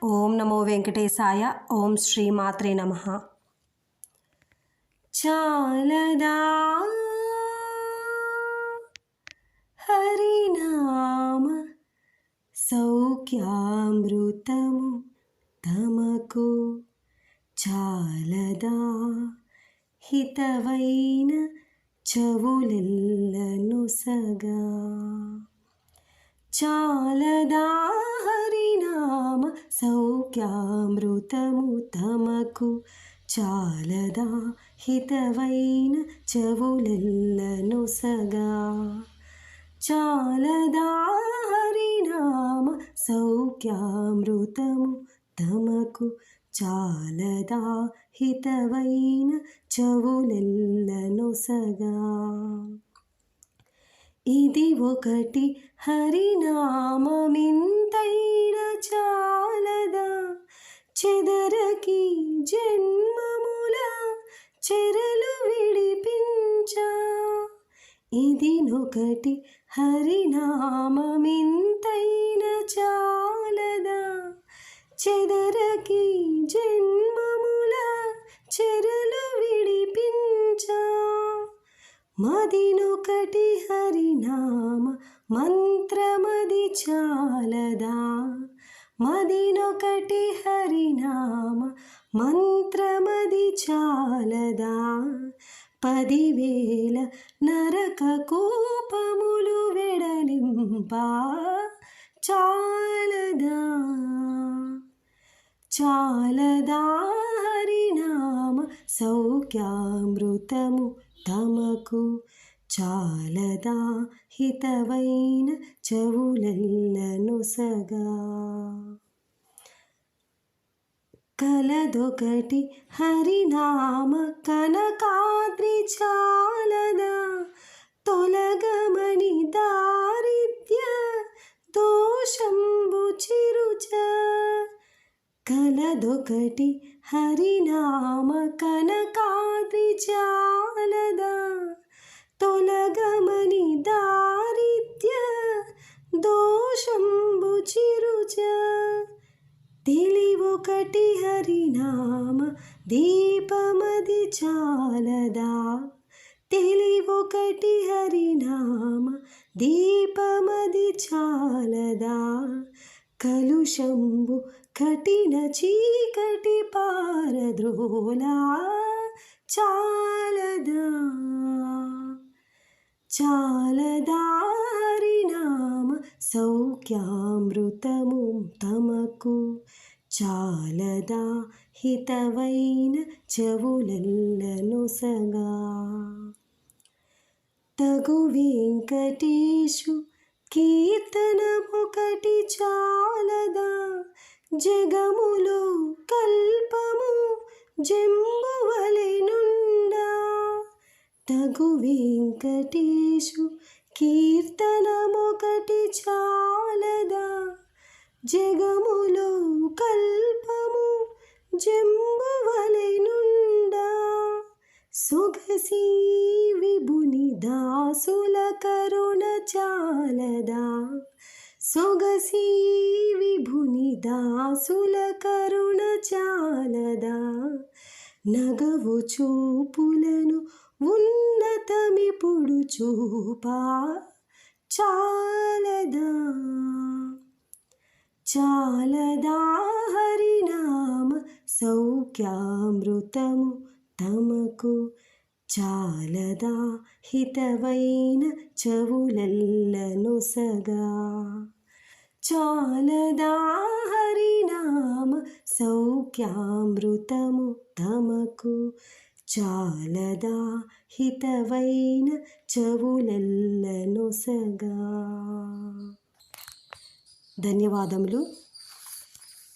ఓం నమో వెంకటేశాయ. ఓం శ్రీ మాత్రే నమః. చాలదా హరినామ సౌఖ్యామృతము తమకు, చాలదా హితవైన చెవులెల్లనొసగా. చాలదా హరినామ సౌఖ్యామృతము తమకు, చాలదా హితవైన చెవులెల్లనొసగా. చాలదా హరినామ సౌఖ్యామృతము తమకు, చాలదా హితవైన చెవులెల్లనొసగా. ఇది ఒకటి హరినామమింతైన చాలదా, చెదరకి జన్మముల చెరలు విడిపించా. ఇది ఒకటి హరినామమింతైన చాలదా, చెదరకి జన్మముల చెరలు విడిపించా. మదినొకటి హరినామ మంత్రమది చాలదా, మదినొకటి హరినామ మంత్రమది చాలదా. 10,000 నరక కూపములు వెడలింపా చాలదా. చాలదా హరినామ సౌఖ్యామృతము తమకు, చాలదా హితవైన చెవులెల్లనొసగా. కలదొకటి హరినామ కనకాద్రి చాలదా, తొలగమని దారిద్ర్య దోషంబు చిరుచ. కలదొకటి హరినామ కనకాద్రి చాలదా, తొలగమని దారిద్ర్య దోషంబు చిరుచ. తెలివొకటి హరినామ దీపమది చాలదా, తెలివొకటి హరినామ దీపమది చాలదా. కలుషంబు కఠిన చీకటి పారద్రోలా చాలదా. చాలదా హరినామ సౌఖ్యామృతము తమకు, చాలదా హితవైన చెవులెల్లనొసగా. తగు వెంకటేశు కీర్తనమొకటి చాలదా, జగములో కల్పము జంబువలెనుండా. తగు వెంకటేశు కీర్తనమొకటి చాలదా, జగములో కల్పము జంబువలెనుండా. సొగసి విభుని దాసుల కరుణ చాలదా, సొగసి విభుని దాసుల కరుణ చాలదా. నగవు చూపులను ఉన్నతమిప్పుడు చూపా చాలదా. చాలదా హరినామ సౌఖ్యామృతము తమకు, చాలదా హితవైన చెవులెల్లనొసగా. చాలదా హరినామ సౌఖ్యామృతము తమకు, చాలదా హితవైన చెవులెల్లనొసగా. ధన్యవాదములు.